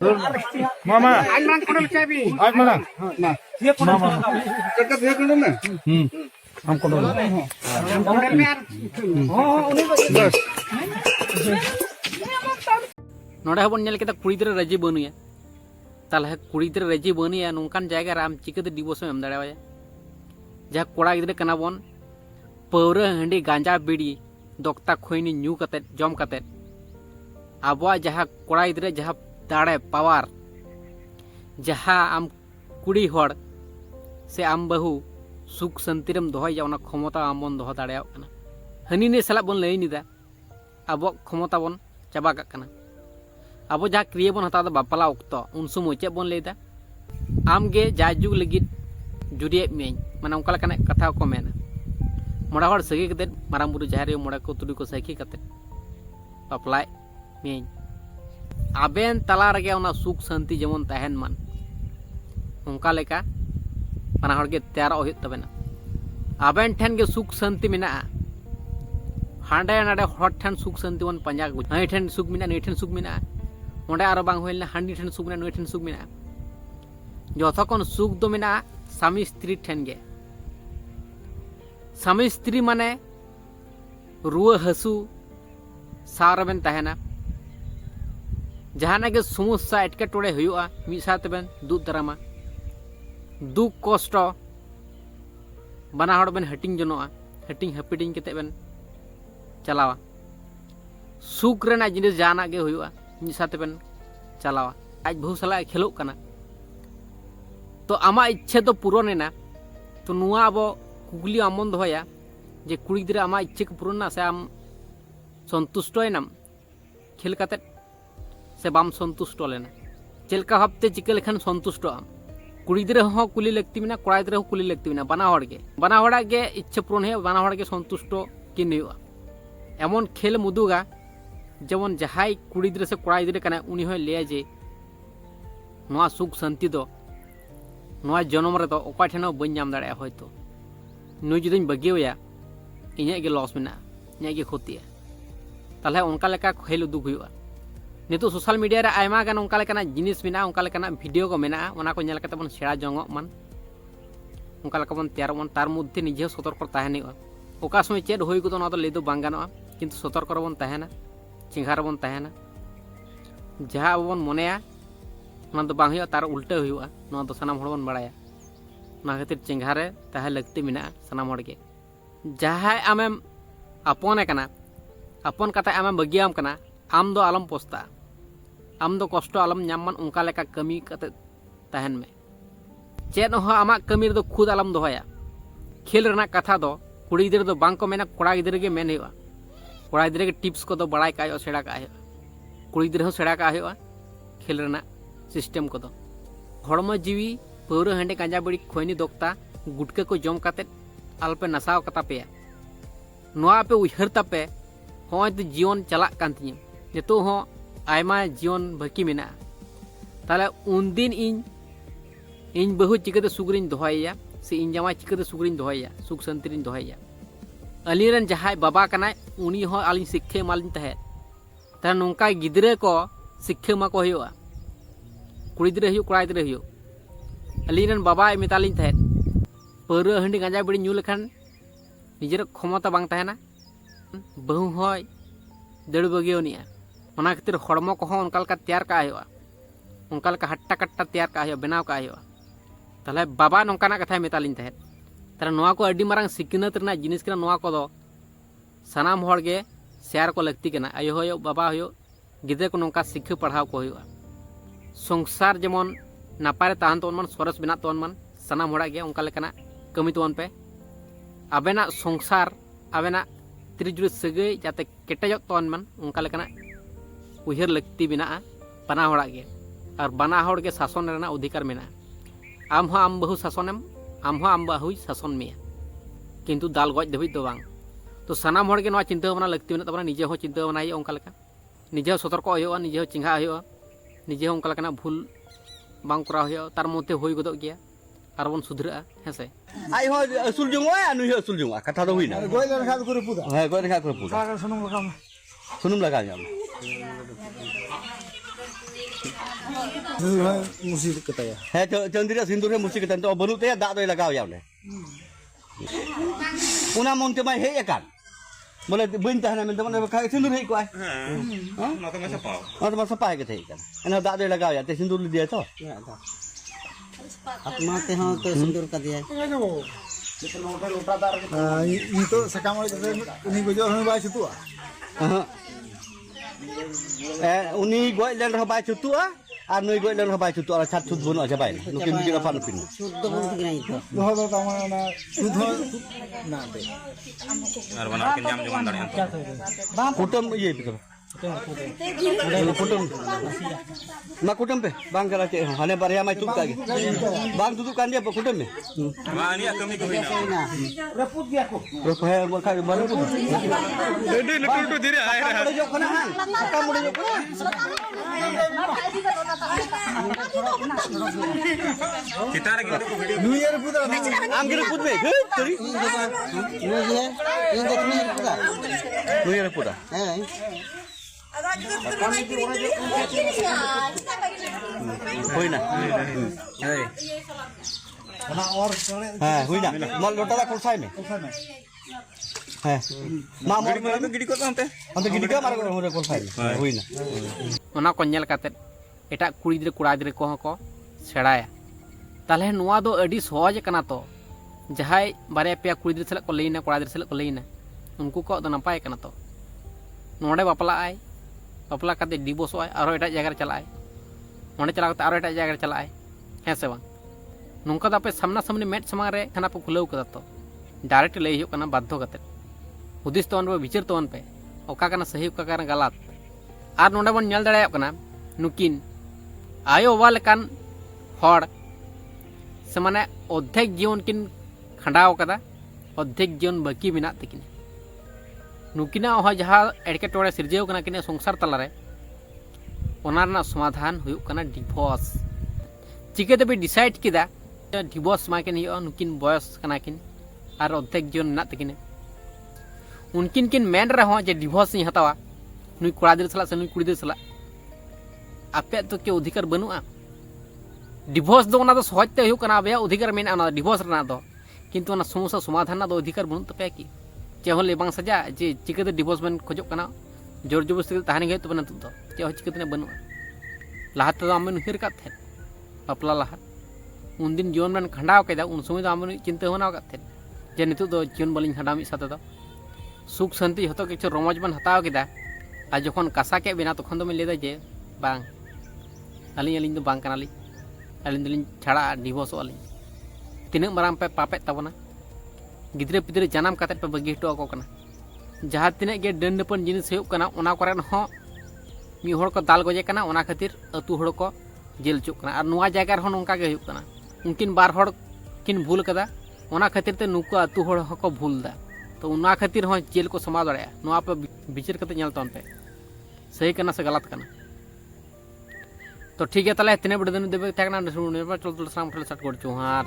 मामा आज कोण चाबी आज मला ना ये कोण कट हे कोण ना हमको बस नोड़े हबन नेल केता कुड़ी गिद्रा राजी बनुया ताले कुड़ी गिद्रा राजी बनुया नोंकान जायगा रे आम चिकाते डिवोर्स एम दाड़ेवाया जहाँ कोड़ा गिद्रा कना बन पौरा हंडी गांजा बीड़ी दोक्ता खोइनी न्यू कते जम कते आबवा जहाँ कोड़ा गिद्रा जहाँ दाड़े पावर जहाँ आम कुड़ी होड़ से आम बहु सुख शांतिरम दोहया ओना क्षमता आम बन दोह दाड़ेया कना हनी ने सलाब बन लई निदा आबो क्षमता बन चाबा काग कना अब जहाँ क्रिया बन हता बापला वक्त उन समय चे बन लेदा आमगे जाजुग लगित जुड़िए में माने उनका लेकाने कथा को मेना मोड़ा हड़ सगे कते माराम बुरु जहारे मोड़ा को तुड़ी को सखी कते बापलाय में आबेन तला रगे ओना सुख शांति जेमन तहन मान उनका लेका माना हड़ के तैयार होय तबेना आबेन ठेन के सुख शांति मेना हांडे नाडे हड़ ठेन सुख शांति बन पंजा हई ठेन सुख मेना नै ठेन सुख मेना ओंडे आरो बांग होइलना हांडी ठेन सुख मेना नै ठेन सुख मेना जथखन सुख दो मेना स्वामी स्त्री ठेन गे स्वामी स्त्री माने रुआ हसु सारबेन तहना जहाना के समस्या एटकेटोड़े हुआ मिद साथेबेन दुख दारामा दुख कष्ट बाना हड़ बेन हटिंग जनोआ हटिंग हपिटिंग कते बेन चलावा सुख रेना जिनिस जहाना गे हुआ मिद साथेबेन चलावा आज बहु सला खेलोग कना तो आमा इच्छा तो पूरणेना तो नुआ अब कुकली आमन दोहया जे कुड़ी गिद्रा आमा इच्छा को पूरणना से आम संतुष्टयनाम खेल काते से बाम संतुष्ट लेना चेलका भाबते चिका लेखान संतुष्ट आम कुड़ी गिद्रा हो कुली लगती मेना कोड़ा गिद्रा हो कुली लगती मेना बाना हड़ गे इच्छा पूरण है बाना हड़ गे संतुष्ट किन हुआ एमन खेल मुदुगा जेमन जहाई कुड़ी गिद्रा से कोड़ा गिद्रा कना उनी होय लेया जे नोआ सुख शांति दो नोआ जन्म रे तो ओका ठेनो बन नाम दाड़े होयतो नुई जुदिन बगिया इन्हें गे लॉस मेना इन्हें गे क्षति है ताले उनका लेका खेल उदुग हुआ नितो सोशल मीडिया रे आयमा गान उनका लेकाना जिनिस मेना उनका लेकाना वीडियो को मेना ओना को नेल कते बन सेड़ा जंगो मन उनका लेका बन तैयार बन तार मध्य निजे सतर्क ताहेन हुआ ओका समय चेद होई गदो ना तो ले दो बांग गानोआ किंतु सतर्क बन ताहेना चिंगार बन ताहेना जहां बन मनेया ना तो बांग हुआ तार उल्टा हुआ ना तो सनाम हड़ बन बड़ाया ना खातिर चिंगारे ताहे लगती मेना सनाम हड़ के जहां आमेम अपने कना अपन कता आमेम बगियाम कना आम दो आलम पोस्ता आम दो कष्ट आलम ᱧᱟᱢ उनका लेका कमी कते तहन में चेद हो आमा कमी रे दो खुद आलम दोहया खेल रना कथा दो कुड़ी गिद्रा दो बांग को मेना कोड़ा गिद्रा गे मेन हुआ कोड़ा गिद्रा के टिप्स को दो बड़ाई का सेड़ा का कुड़ी गिद्रा हो सेड़ा का हुआ खेल रना सिस्टम को दो हड़म जीवी पौरा हंडे गांजा बड़ी खोइनी दोक्ता गुटका को जम काते आलपे नसाव कता पे नोआ पे उहर तापे होय तो जीवन चलाक कान तिᱧ नितो हो आयमा जीवन बाकी मेना ताले उन दिन इन बहु चिकाते सुगरिन दोहया से इन जामा चिकाते सुगरिन दोहया सुख शांतिरिन दोहया अलीरन जहाय बाबा कनाय उनी हो आलिन शिक्षा मालिन तहे ता नोंका गिद्रा को शिक्षा मा को हुआ कुड़ी गिद्रा हुआ कोड़ा गिद्रा हुआ अलीरन बाबा मेतालिन तहे पौरा हंडी गांजा बड़ी ᱧᱩ लेखान निजेर क्षमता बांग तहेना बहु होय दड़ बगियोनिया ओना खातिर हड़मो को उनका लेका तैयार का हुआ उनका लेका हट्टा कट्टा तैयार का हुआ बनाव का हुआ ताले बाबा नोंकाना कथा मेतालिन तहे ताले नोआ को अड्डी मारांग सिकनत रना जिनिस कना नोआ को दो सनाम हड़ गे शेयर को लगती कना आयो होयो बाबा होयो गिद्रा को नोंका शिक्षा पढ़ाव को हुआ संसार जेमन नापाय तहन तो मन सरस बना तो मन सनाम हड़ा गे उनका लेकाना कमी तो पे आबेना संसार आबेना त्रिजुरी सगै जाते केटेजोग तो मन उनका लेकाना उहर लगती बिना बना हड़ा गे और बना हड़ गे शासन रेना अधिकार मेना आम हो आम बहु शासनम आम हो आम बहु शासन में किंतु दाल गज धाबी दो बांग तो सनाम हड़ गे नोआ चिंता भावना लगती मेना तबना निजे हो चिंता भावना हुआ उनका लेका निजे सतर्क हुआ निजे हो चिंगा हुआ निजे उनका लेकाना भूल बांग करा हुआ तार मध्य होई गदो गया और बन सुधरा हेसे आई हो असुल जंगवा नुई हो असुल जंगवा कथा दो हुईना गोय लेन खाद करे पुदा हां गोय लेन खाद करे पुदा सुनुम लगा सुनुम लगा जाम Musik kata ya. He cendira sindur he musik tan to banu te dak doi lagau ya ne. Una monte mai he kan. Boleh bintah na minta mana kai sindur he ko ai. Mata masa pau. Ada masa pai ke te kan. Ana dak doi lagau ya te sindur dia to. आत्माते हाँ तो सिंदूर का दिया Itu sekamar kita ini gue jual bahasa itu Uni goi len rah bai chutu a nui goi len rah bai chutu ala chat chut bonu aja bai. Nukin bikin apa nupin. शुद्ध बोलते कि नहीं तो Doha doha taman na Doha na deh. Kutum ye betul. Kutum. Ma kutum pe bang kala ce hane barya mai tuk kage. Bang tutu kan dia apa kutum me? Reput dia aku. Roh hai mo kai baru pun. Ini lepas itu diri air. Kamu jok kana han. Kamu jok kana. Kita lagi New Year putra. Am kira put me. Teri. ये देखने का Nu era puta. है Hui na. Karena or Ha, hui na. Mal lota la kulsai me. Ha. Ma mo itu gini kok sampai. ante gidi ka mar ko kulsai. Hui na. ᱚᱱᱟ ᱠᱚ ᱧᱮᱞ ᱠᱟᱛᱮᱫ ᱮᱴᱟᱜ ᱠᱩᱲᱤ ᱜᱤᱫᱽᱨᱟᱹ ᱠᱚᱲᱟ ᱜᱤᱫᱽᱨᱟᱹ ᱠᱚᱦᱚᱸ ᱠᱚ ᱥᱮᱬᱟᱭᱟ ᱛᱟᱦᱚᱞᱮ ᱱᱚᱣᱟ ᱫᱚ ᱟᱹᱰᱤ ᱥᱚᱦᱚᱡ ᱠᱟᱱᱟ ᱛᱚ ᱡᱟᱦᱟᱸᱭ ᱵᱟᱨᱭᱟ ᱯᱮᱭᱟ ᱠᱩᱲᱤ ᱜᱤᱫᱽᱨᱟᱹ ᱥᱟᱞᱟᱜ ᱠᱚ ᱞᱟᱹᱭᱱᱟ ᱠᱚᱲᱟ ᱜᱤᱫᱽᱨᱟᱹ ᱥᱟᱞᱟᱜ ᱠᱚ ᱞᱟᱹᱭᱱᱟ ᱩᱱᱠᱩ ᱠᱚᱣᱟᱜ ᱫᱚ ᱱᱟᱯᱟᱭ ᱠᱟᱱᱟ ᱛᱚ ᱱᱚᱰᱮ ᱵᱟᱯᱞᱟᱜᱼᱟᱭ ᱵᱟᱯᱞᱟ ᱠᱟᱛᱮ ᱰᱤᱵᱳᱥᱚᱜᱼᱟᱭ ᱟᱨᱦᱚᱸ ᱮᱴᱟᱜ ᱡᱟᱭᱜᱟ ᱨᱮ ᱪᱟᱞᱟᱜᱼᱟᱭ ᱚᱸᱰᱮ ᱪᱟᱞᱟᱣ ᱠᱟᱛᱮ ᱟᱨᱦᱚᱸ ᱮᱴᱟᱜ ᱡᱟᱭᱜᱟ ᱨᱮ ᱪᱟᱞᱟᱜᱼᱟᱭ ᱦᱮᱸ ᱥᱮ ᱵᱟᱝ ᱱᱚᱝᱠᱟ ᱫᱚ ᱟᱯᱮ ᱥᱟᱢᱱᱟ ᱥᱟᱢᱱᱤ ᱢᱮᱫ ᱥᱟᱢᱟᱝ ᱨᱮ ᱠᱷᱟᱱᱟ ᱯᱮ ᱠᱷᱩᱞᱟᱹᱣ ᱠᱟᱫᱟ ᱛᱚ ᱰᱟᱭᱨᱮक्ᱴ ᱞᱟᱹᱭ ᱦᱩᱭᱩᱜ ᱠᱟᱱᱟ ᱵᱟᱫᱽᱫᱷᱚ ᱠᱟᱛᱮ ᱦᱩᱫᱤᱥ ᱛᱟᱵᱚᱱ ᱯᱮ ᱵᱤᱪᱟᱹᱨ ᱛᱟᱵᱚᱱ ᱯᱮ ᱚᱠᱟ ᱠᱟᱱᱟ ᱥᱟᱦᱤ ᱚᱠᱟ ᱠᱟᱱᱟ ᱜᱟᱞᱟᱛ ᱟᱨ ᱱᱚᱰᱮ ᱵᱚᱱ ᱧᱮᱞ ᱫᱟᱲᱮᱭᱟᱜ ᱠᱟᱱᱟ नुकिन आयो बाबा लेकान हर से माने अद्धेक जीवन किन खंडाव कदा अद्धेक जीवन बाकी मेना तकिन नुकिना हो जहाँ एड़केटोड़े सिरजेव कना किने संसार तलारे ओना रना समाधान हुयुक कना डिवोर्स चिके तबे डिसाइड किदा डिवोर्स माकिन हियो नुकिन बयस कना किन आर अद्धेक जीवन मेना तकिन उनकिन किन मेन रहो जे डिवोर्स नि हतावा नुई कोड़ा दिर सला से नुई कुड़ी दिर सला आपे तो के अधिकार बनुआ डिवोर्स दो ना तो सहजते हुई कना बे अधिकार मेना ना डिवोर्स रना दो किंतु ना समस्या समाधान ना दो अधिकार बनु तपे की चेहो ले बांग सजा जे चिकते डिवोर्स बन खोजो कना जोर जबरदस्ती तहाने गए तो बना तु दो चेहो चिकते बनुआ लाहा तो आमेन उहिर का थे बापला लाहा उन दिन जीवन बन खंडाव केदा उन समय तो आमेन चिंता होना का थे जे नितु दो जीवन बलिन खंडा मी साथे दो सुख शांति हतो किछु रोमज बन हताव केदा आ जखन कासा के बिना तखन तो मैं लेदा जे बांग अली अली तो बांग कनाली अली दलिन छाड़ा डिवोर्स अली तीन माराम पे पापे तबना गिद्रे पिद्रे जनाम काते पे बगी हटो को कना जहाँ तीन गे डंडपन जिनिस हुयुक कना ओना कोरेन हो मी होड़ को दाल गजे कना ओना खातिर अतु होड़ को जेल चुक कना और नुआ जायगा रे नोंका गे हुयुक कना उनकिन बार होड़ किन भूल कदा ओना खातिर ते नुको अतु होड़ हको भूल दा तो ओना खातिर हो जेल को समा दड़या नुआ पे विचार कते नेल तन पे सही कना से गलत कना तो ठीक है ताले इतने बड़े दिन देवे तकना चल चल साम उठल सट कर चुहार